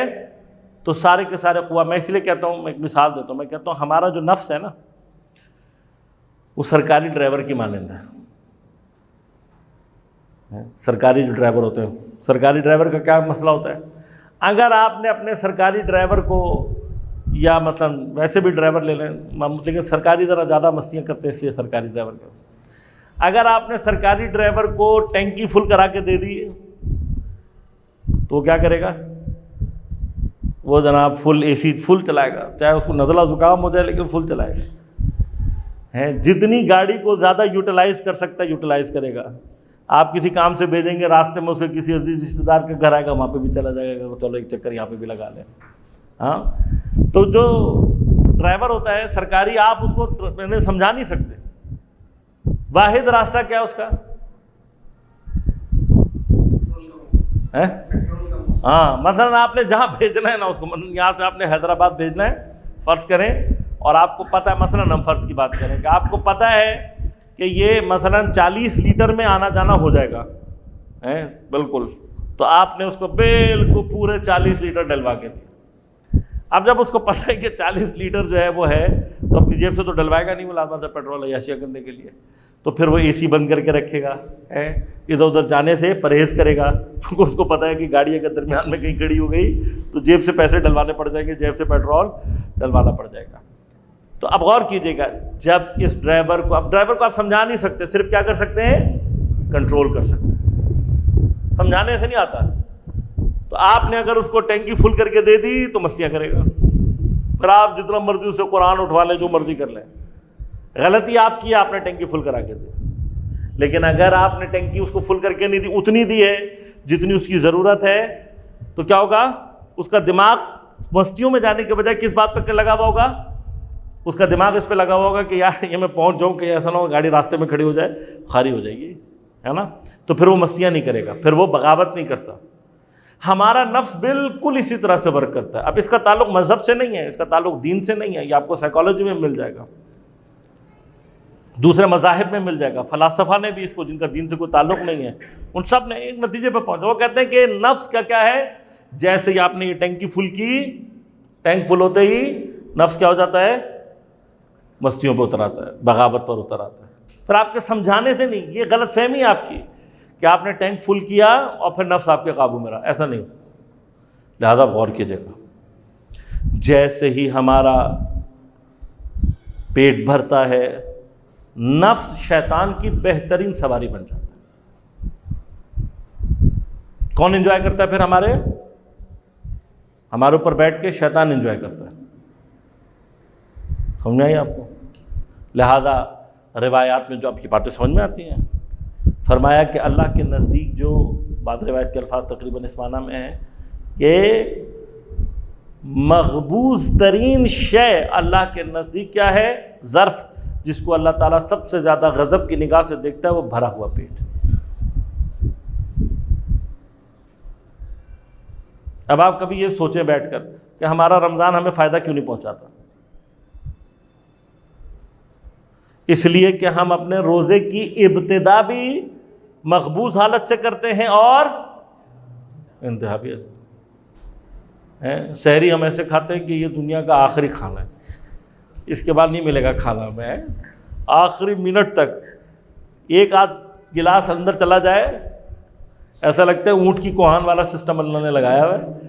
تو سارے کے سارے قوا، میں اس لیے کہتا ہوں، میں ایک مثال دیتا ہوں، میں کہتا ہوں ہمارا جو نفس ہے نا وہ سرکاری ڈرائیور کی مانند ہے. سرکاری جو ڈرائیور ہوتے ہیں، سرکاری ڈرائیور کا کیا مسئلہ ہوتا ہے؟ اگر آپ نے اپنے سرکاری ڈرائیور کو، یا مثلا ویسے بھی ڈرائیور لے لیں لیکن سرکاری ذرا زیادہ مستیاں کرتے ہیں اس لیے سرکاری ڈرائیور کا، اگر آپ نے سرکاری ڈرائیور کو ٹینکی فل کرا کے دے دی تو کیا کرے گا؟ وہ جناب فل اے سی فل چلائے گا، چاہے اس کو نزلہ زکام ہو جائے لیکن فل چلائے گا. جتنی گاڑی کو زیادہ یوٹیلائز کر سکتا ہے یوٹیلائز کرے گا. آپ کسی کام سے بھیجیں گے، راستے میں اسے کسی عزیز رشتہ دار کے گھر آئے گا، وہاں پہ بھی چلا جائے گا، چلو ایک چکر یہاں پہ بھی لگا لیں. ہاں تو جو ڈرائیور ہوتا ہے سرکاری، آپ اس کو سمجھا نہیں سکتے. واحد راستہ کیا ہے اس کا؟ ہاں مثلا آپ نے جہاں بھیجنا ہے نا اس کو، مثلا یہاں سے آپ نے حیدرآباد بھیجنا ہے فرض کریں، اور آپ کو پتہ ہے، مثلا ہم فرض کی بات کریں کہ آپ کو پتہ ہے کہ یہ مثلا 40 لیٹر میں آنا جانا ہو جائے گا بالکل، تو آپ نے اس کو بالکل پورے 40 لیٹر ڈلوا کے دیا. اب جب اس کو پتہ ہے کہ 40 لیٹر جو ہے وہ ہے تو اپنی جیب سے تو ڈلوائے گا نہیں، وہ لازم سے پیٹرول عیاشیاں کرنے کے لیے، تو پھر وہ اے سی بند کر کے رکھے گا، ادھر ادھر جانے سے پرہیز کرے گا، کیونکہ اس کو پتہ ہے کہ گاڑی اگر درمیان میں کہیں کھڑی ہو گئی تو جیب سے پیسے ڈلوانے پڑ جائیں گے، جیب سے پیٹرول ڈلوانا پڑ جائے گا. تو اب غور کیجیے گا، جب اس ڈرائیور کو، اب ڈرائیور کو آپ سمجھا نہیں سکتے، صرف کیا کر سکتے ہیں؟ کنٹرول کر سکتے ہیں. سمجھانے سے نہیں آتا. تو آپ نے اگر اس کو ٹینکی فل کر کے دے دی تو مستیاں کرے گا، پھر آپ جتنا مرضی اسے قرآن اٹھوا لیں، جو مرضی کر لیں. غلطی آپ کی، آپ نے ٹینکی فل کرا کے دی. لیکن اگر آپ نے ٹینکی اس کو فل کر کے نہیں دی، اتنی دی ہے جتنی اس کی ضرورت ہے، تو کیا ہوگا؟ اس کا دماغ مستیوں میں جانے کے بجائے کس بات پہ لگا ہوا ہوگا؟ اس کا دماغ اس پہ لگا ہوا ہوگا کہ یار یہ میں پہنچ جاؤں کہ ایسا نہ ہو گاڑی راستے میں کھڑی ہو جائے، خالی ہو جائے گی، ہے نا. تو پھر وہ مستیاں نہیں کرے گا، پھر وہ بغاوت نہیں کرتا. ہمارا نفس بالکل اسی طرح سے ورک کرتا ہے. اب اس کا تعلق مذہب سے نہیں ہے، اس کا تعلق دین سے نہیں ہے، یہ آپ کو سائیکالوجی میں مل جائے گا، دوسرے مذاہب میں مل جائے گا. فلاسفہ نے بھی اس کو، جن کا دین سے کوئی تعلق نہیں ہے، ان سب نے ایک نتیجے پہ پہنچا. وہ کہتے ہیں کہ نفس کا کیا ہے، جیسے ہی آپ نے یہ ٹینکی فل کی، ٹینک فل ہوتے ہی نفس کیا ہو جاتا ہے؟ مستیوں پہ اتر آتا ہے، بغاوت پر اتر آتا ہے. پھر آپ کے سمجھانے سے نہیں، یہ غلط فہمی ہے آپ کی کہ آپ نے ٹینک فل کیا اور پھر نفس آپ کے قابو میں رہا، ایسا نہیں ہوتا. لہذا غور کیجیے گا، جیسے ہی ہمارا پیٹ بھرتا ہے نفس شیطان کی بہترین سواری بن جاتا ہے. کون انجوائے کرتا ہے پھر؟ ہمارے اوپر بیٹھ کے شیطان انجوائے کرتا ہے. سمجھ میں آئی آپ کو؟ لہذا روایات میں جو آپ کی باتیں سمجھ میں آتی ہیں، فرمایا کہ اللہ کے نزدیک، جو بعض روایت کے الفاظ تقریباً اس معنی میں ہیں کہ مغبوض ترین شے اللہ کے نزدیک کیا ہے؟ ظرف جس کو اللہ تعالیٰ سب سے زیادہ غضب کی نگاہ سے دیکھتا ہے، وہ بھرا ہوا پیٹ. اب آپ کبھی یہ سوچیں بیٹھ کر کہ ہمارا رمضان ہمیں فائدہ کیوں نہیں پہنچاتا؟ اس لیے کہ ہم اپنے روزے کی ابتدا بھی مقبوض حالت سے کرتے ہیں اور انتہا بھی ایسے. سحری ہم ایسے کھاتے ہیں کہ یہ دنیا کا آخری کھانا ہے، اس کے بعد نہیں ملے گا کھانا. میں آخری منٹ تک ایک آدھ گلاس اندر چلا جائے ایسا لگتا ہے اونٹ کی کوہان والا سسٹم اللہ نے لگایا ہوا ہے،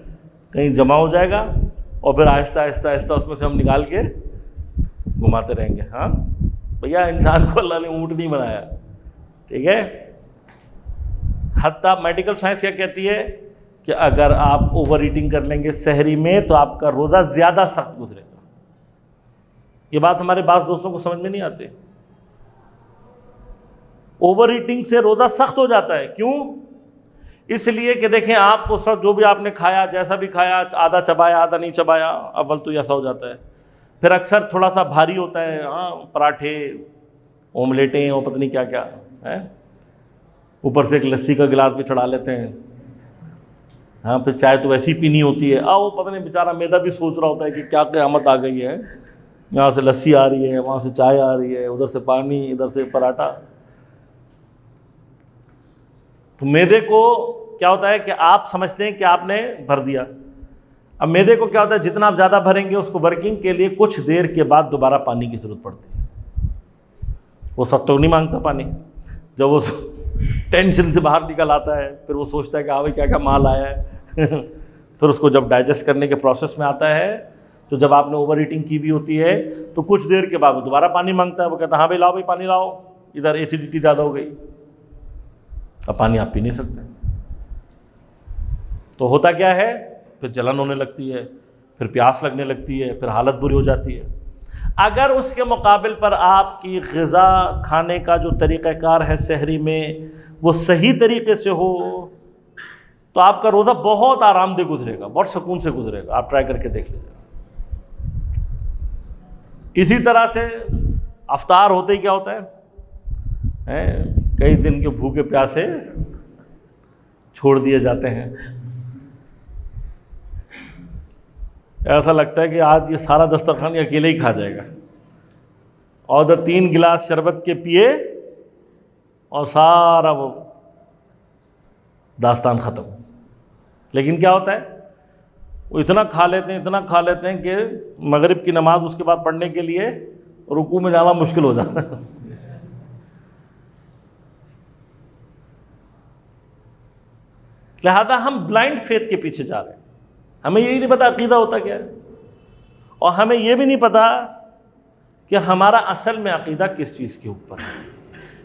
کہیں جمع ہو جائے گا اور پھر آہستہ آہستہ آہستہ اس میں سے ہم نکال کے گھماتے رہیں گے. ہاں بھیا، انسان کو اللہ نے اونٹ نہیں بنایا، ٹھیک ہے؟ حتیٰ میڈیکل سائنس کیا کہتی ہے کہ اگر آپ اوور ایٹنگ کر لیں گے سحری میں تو آپ کا روزہ زیادہ سخت گزرے گا. یہ بات ہمارے بعض دوستوں کو سمجھ میں نہیں آتی. اوور ایٹنگ سے روزہ سخت ہو جاتا ہے. کیوں؟ اس لیے کہ دیکھیں آپ اس وقت جو بھی آپ نے کھایا، جیسا بھی کھایا، آدھا چبایا آدھا نہیں چبایا، اول تو ایسا ہو جاتا ہے. پھر اکثر تھوڑا سا بھاری ہوتا ہے، پراٹھے، اوملیٹیں اور پتہ نہیں کیا کیا ہے، اوپر سے ایک لسی کا گلاس بھی چڑھا لیتے ہیں. پھر چائے تو ویسی پینی ہوتی ہے. وہ پتہ نہیں بیچارہ میدا بھی سوچ رہا ہوتا ہے کہ کیا قیامت آ گئی ہے، یہاں سے لسی آ رہی ہے، وہاں سے چائے آ رہی ہے، ادھر سے پانی، ادھر سے پراٹھا. تو میدے کو کیا ہوتا ہے کہ آپ سمجھتے ہیں کہ آپ نے بھر دیا. اب میدے کو کیا ہوتا ہے، جتنا آپ زیادہ بھریں گے اس کو ورکنگ کے لیے کچھ دیر کے بعد دوبارہ پانی کی ضرورت پڑتی ہے. وہ سب تو نہیں مانگتا پانی. جب وہ ٹینشن سے باہر نکل آتا ہے پھر وہ سوچتا ہے کہ بھائی کیا کیا مال آیا ہے. پھر اس کو جب ڈائجسٹ کرنے کے پروسیس میں آتا ہے تو جب آپ نے اوور ایٹنگ کی ہوئی ہوتی ہے تو کچھ دیر کے بعد وہ دوبارہ پانی مانگتا ہے. وہ کہتا ہے ہاں بھائی لاؤ، بھائی پانی لاؤ، ادھر ایسیڈیٹی زیادہ ہو گئی. اب پانی آپ پی نہیں سکتے. تو ہوتا کیا ہے، پھر جلن ہونے لگتی ہے، پھر پیاس لگنے لگتی ہے، پھر حالت بری ہو جاتی ہے. اگر اس کے مقابل پر آپ کی غذا کھانے کا جو طریقہ کار ہے سحری میں وہ صحیح طریقے سے ہو تو آپ کا روزہ بہت آرام دہ گزرے گا، بہت سکون سے گزرے گا. آپ ٹرائی کر کے دیکھ لیجیے. اسی طرح سے افطار ہوتے ہی کیا ہوتا ہے، کئی دن کے بھوکے پیاسے چھوڑ دیے جاتے ہیں. ایسا لگتا ہے کہ آج یہ سارا دسترخوان یہ اکیلے ہی کھا جائے گا، اور 3 گلاس شربت کے پیے اور سارا وہ داستان ختم. لیکن کیا ہوتا ہے، وہ اتنا کھا لیتے ہیں کہ مغرب کی نماز اس کے بعد پڑھنے کے لیے رکوع میں جانا مشکل ہو جاتا ہے. لہذا ہم بلائنڈ فیتھ کے پیچھے جا رہے ہیں. ہمیں یہی نہیں پتا عقیدہ ہوتا کیا ہے، اور ہمیں یہ بھی نہیں پتا کہ ہمارا اصل میں عقیدہ کس چیز کے اوپر ہے.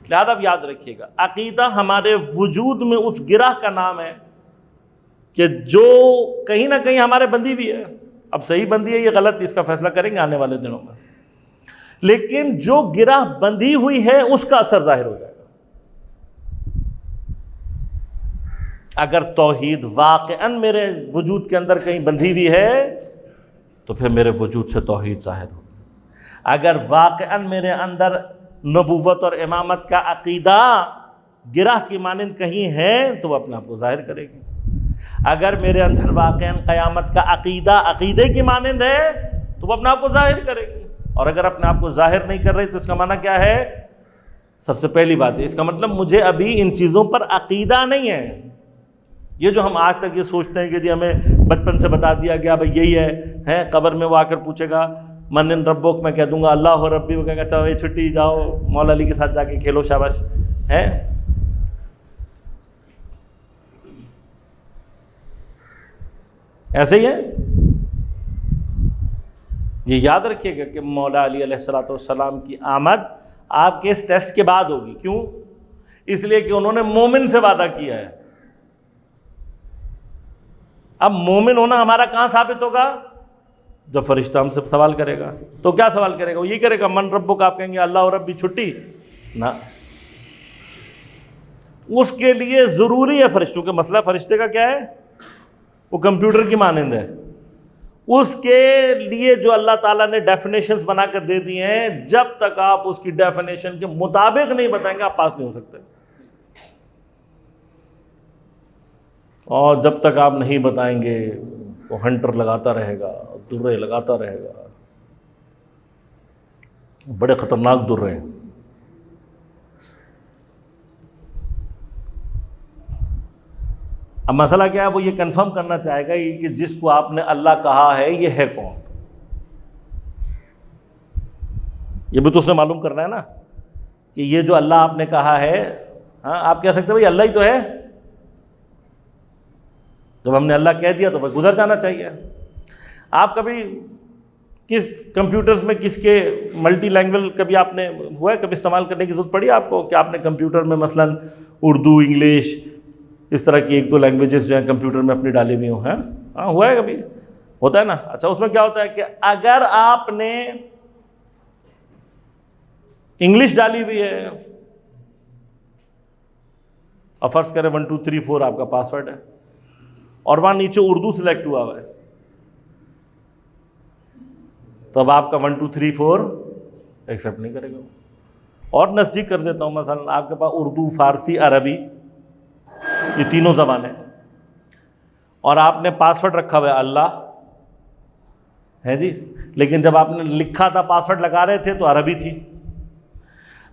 لہذا اب یاد رکھیے گا، عقیدہ ہمارے وجود میں اس گرہ کا نام ہے کہ جو کہیں نہ کہیں ہمارے بندی بھی ہے. اب صحیح بندی ہے یہ غلط، اس کا فیصلہ کریں گے آنے والے دنوں میں. لیکن جو گرہ بندھی ہوئی ہے اس کا اثر ظاہر ہو جائے گا. اگر توحید واقعاً میرے وجود کے اندر کہیں بندھی ہوئی ہے تو پھر میرے وجود سے توحید ظاہر ہوگی. اگر واقعاً میرے اندر نبوت اور امامت کا عقیدہ گرہ کی مانند کہیں ہے تو وہ اپنے آپ کو ظاہر کرے گی. اگر میرے اندر واقعاً قیامت کا عقیدے کی مانند ہے تو وہ اپنے آپ کو ظاہر کرے گی. اور اگر اپنے آپ کو ظاہر نہیں کر رہی تو اس کا معنی کیا ہے؟ سب سے پہلی بات ہے اس کا مطلب مجھے ابھی ان چیزوں پر عقیدہ نہیں ہے. یہ جو ہم آج تک یہ سوچتے ہیں کہ جی ہمیں بچپن سے بتا دیا گیا بھائی یہی ہے، قبر میں وہ آ کر پوچھے گا من ربک، میں کہہ دوں گا اللہ ربی، وہ کہے گا چلو چھٹی، جاؤ مولا علی کے ساتھ جا کے کھیلو، شاباش. ہے ایسے ہی ہے. یہ یاد رکھیے گا کہ مولا علی علیہ الصلوۃ والسلام کی آمد آپ کے اس ٹیسٹ کے بعد ہوگی. کیوں؟ اس لیے کہ انہوں نے مومن سے وعدہ کیا ہے. اب مومن ہونا ہمارا کہاں ثابت ہوگا؟ جب فرشتہ ہم سے سوال کرے گا. تو کیا سوال کرے گا؟ وہ یہ کرے گا من ربک، آپ کہیں گے اللہ ربی، چھٹی نہ. اس کے لیے ضروری ہے فرشتوں کے مسئلہ فرشتے کا کیا ہے؟ وہ کمپیوٹر کی مانند ہے. اس کے لیے جو اللہ تعالیٰ نے ڈیفینیشنز بنا کر دے دی ہیں، جب تک آپ اس کی ڈیفینیشن کے مطابق نہیں بتائیں گے آپ پاس نہیں ہو سکتے. اور جب تک آپ نہیں بتائیں گے وہ ہنٹر لگاتا رہے گا، درے لگاتا رہے گا. بڑے خطرناک درے ہیں. اب مسئلہ کیا ہے؟ وہ یہ کنفرم کرنا چاہے گا کہ جس کو آپ نے اللہ کہا ہے یہ ہے کون. یہ بھی تو اس نے معلوم کرنا ہے نا کہ یہ جو اللہ آپ نے کہا ہے، ہاں آپ کہہ سکتے بھائی اللہ ہی تو ہے. جب ہم نے اللہ کہہ دیا تو بھائی گزر جانا چاہیے. آپ کبھی کس کمپیوٹرز میں کس کے ملٹی لینگویج کبھی آپ نے ہوا ہے، کبھی استعمال کرنے کی ضرورت پڑی آپ کو کہ آپ نے کمپیوٹر میں مثلاً اردو، انگلش، اس طرح کی 1-2 لینگویجز جو ہیں کمپیوٹر میں اپنی ڈالی ہوئی ہوں. ہاں ہوا ہے کبھی؟ ہوتا ہے نا. اچھا اس میں کیا ہوتا ہے کہ اگر آپ نے انگلش ڈالی ہوئی ہے اور فرض کریں 1 2 3 4 آپ کا پاسورڈ ہے اور وہاں نیچے اردو سلیکٹ ہوا ہے, تو اب آپ کا 1 2 3 4 ایکسیپٹ نہیں کرے گا. اور نزدیک کر دیتا ہوں, مثلا آپ کے پاس اردو, فارسی, عربی یہ تینوں زبانیں اور آپ نے پاسورڈ رکھا ہوا ہے اللہ ہے جی, لیکن جب آپ نے لکھا تھا پاسورڈ لگا رہے تھے تو عربی تھی.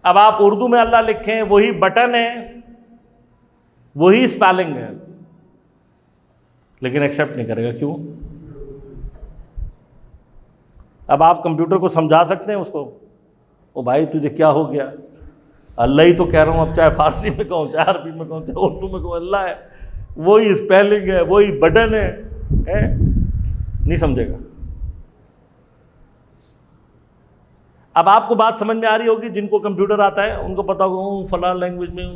اب آپ اردو میں اللہ لکھیں, وہی بٹن ہے, وہی اسپیلنگ ہے, لیکن ایکسیپٹ نہیں کرے گا. کیوں؟ اب آپ کمپیوٹر کو سمجھا سکتے ہیں اس کو, او بھائی تجھے کیا ہو گیا, اللہ ہی تو کہہ رہا ہوں, اب چاہے فارسی میں کہوں, چاہے عربی میں کہوں, چاہے اردو میں کہوں, اللہ ہے, وہی اسپیلنگ ہے, وہی بٹن ہے, نہیں سمجھے گا. اب آپ کو بات سمجھ میں آ رہی ہوگی, جن کو کمپیوٹر آتا ہے ان کو پتا ہوگا فلاں لینگویج میں.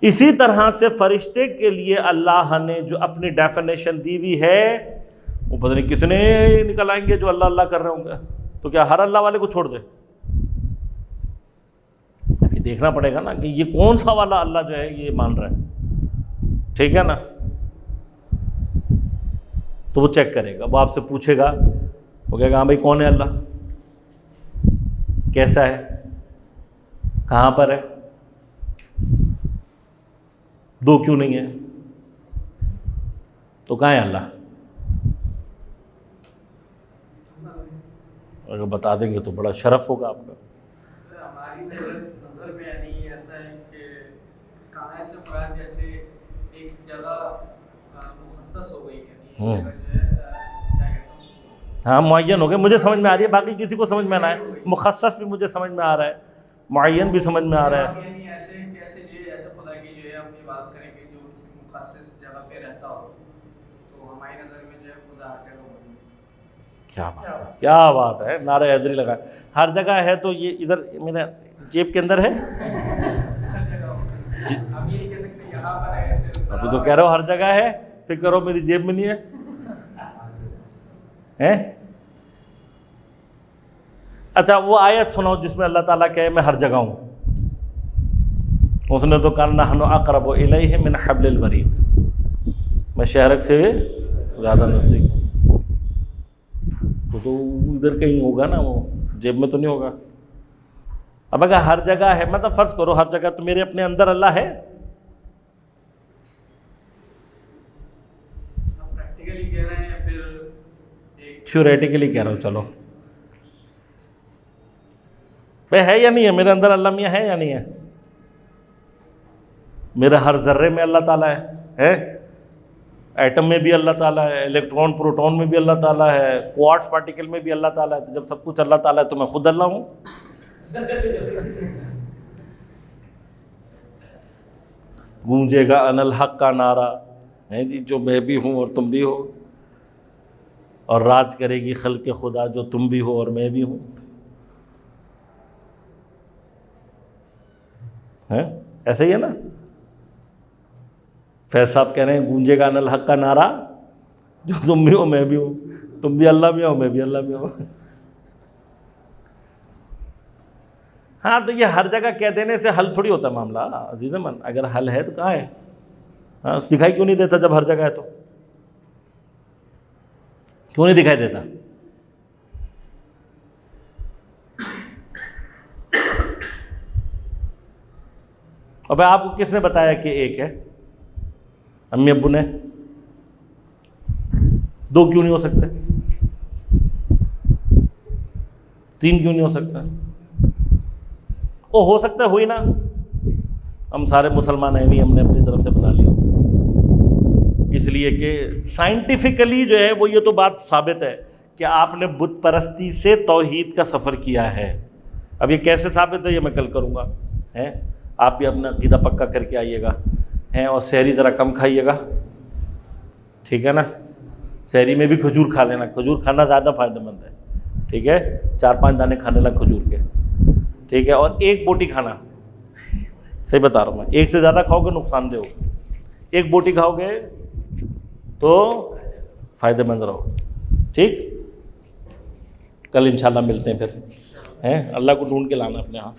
اسی طرح سے فرشتے کے لیے اللہ نے جو اپنی ڈیفینیشن دی ہوئی ہے, وہ پتہ نہیں کتنے نکل آئیں گے جو اللہ اللہ کر رہے ہوں گے. تو کیا ہر اللہ والے کو چھوڑ دے؟ ابھی دیکھنا پڑے گا نا کہ یہ کون سا والا اللہ جو ہے یہ مان رہا ہے, ٹھیک ہے نا. تو وہ چیک کرے گا, وہ آپ سے پوچھے گا, وہ کہے گا ہاں بھائی کون ہے اللہ, کیسا ہے, کہاں پر ہے, 2 کیوں نہیں ہے, تو کہاں ہے اللہ. اگر بتا دیں گے تو بڑا شرف ہوگا آپ کا. ہماری نظر میں یعنی ایسا ہے کہ کہاں سے مراد جیسے ایک جگہ مخصص ہو گئی ہے, ہاں معین ہو گئے, مجھے سمجھ میں آ رہی ہے, باقی کسی کو سمجھ میں نہ آئے. مخصص بھی مجھے سمجھ میں آ رہا ہے, معین بھی سمجھ میں آ رہا ہے. یعنی ایسے خدا کی جو ہے اپنی بات کریں گے جو کسی مخصص جگہ پہ رہتا ہو, تو ہماری نظر میں جو ہے خدا ہر جگہ ہوگی. کیا بات ہے, نعرہ حیدری لگا. ہر جگہ ہے تو یہ ادھر میرے جیب کے اندر ہے, ہم یہ نہیں کہہ سکتے یہاں پر ہے, ابھی تو کہہ رہا ہو ہر جگہ ہے, پھر کرو میری جیب میں نہیں ہے. اچھا وہ آیت سنو جس میں اللہ تعالیٰ کہے میں ہر جگہ ہوں. اس نے تو کہا نحن اقرب الیہ من حبل الورید, میں شہرک سے زیادہ نزدیک ہوں. تو ادھر کہیں ہوگا نا, وہ جیب میں تو نہیں ہوگا. اب اگر ہر جگہ ہے, مطلب فرض کرو ہر جگہ, تو میرے اپنے اندر اللہ ہے. پریکٹیکلی کہہ رہے ہیں پھر تھیوریٹیکلی کہہ رہا ہوں, چلو بھائی ہے یا نہیں ہے میرے اندر اللہ میاں, ہے یا نہیں ہے؟ میرے ہر ذرے میں اللہ تعالیٰ ہے, ایٹم میں بھی اللہ تعالیٰ ہے, الیکٹران پروٹون میں بھی اللہ تعالیٰ ہے, کوارٹز پارٹیکل میں بھی اللہ تعالیٰ ہے. تو جب سب کچھ اللہ تعالیٰ ہے تو میں خود اللہ ہوں. گونجے گا ان الحق کا نعرہ ہے جی, جو میں بھی ہوں اور تم بھی ہو, اور راج کرے گی خلق خدا جو تم بھی ہو اور میں بھی ہوں. ایسا ہی ہے نا. فیض صاحب کہہ رہے ہیں گونجے گا ان الحق کا نعرہ جو تم بھی ہو میں بھی ہوں, تم بھی اللہ میں ہو میں بھی اللہ میں ہوں. ہاں تو یہ ہر جگہ کہہ دینے سے حل تھوڑی ہوتا معاملہ عزیز من. اگر حل ہے تو کہاں ہے؟ ہاں دکھائی کیوں نہیں دیتا جب ہر جگہ ہے تو؟ کیوں نہیں دکھائی دیتا؟ اب آپ کو کس نے بتایا کہ ایک ہے؟ امی ابو نے. 2 کیوں نہیں ہو سکتے؟ 3 کیوں نہیں ہو سکتا؟ ہو سکتا ہے, ہوئی نا, ہم سارے مسلمان ہیں بھی, ہم نے اپنی طرف سے بنا لیا. اس لیے کہ سائنٹیفکلی جو ہے وہ یہ تو بات ثابت ہے کہ آپ نے بت پرستی سے توحید کا سفر کیا ہے. اب یہ کیسے ثابت ہے یہ میں کل کروں گا. آپ بھی اپنا عقیدہ پکا کر کے آئیے گا, اور سحری ذرا کم کھائیے گا, ٹھیک ہے نا. سحری میں بھی کھجور کھا لینا, کھجور کھانا زیادہ فائدہ مند ہے, ٹھیک ہے. 4-5 دانے کھانے لگا کھجور کے, ٹھیک ہے. اور 1 بوٹی کھانا, صحیح بتا رہا ہوں میں. ایک سے زیادہ کھاؤ گے نقصان دہ ہوگا, ایک بوٹی کھاؤ گے تو فائدہ مند رہو. ٹھیک, کل انشاءاللہ ملتے ہیں پھر, ہیں اللہ کو ڈھونڈ کے لانا اپنے ہاں.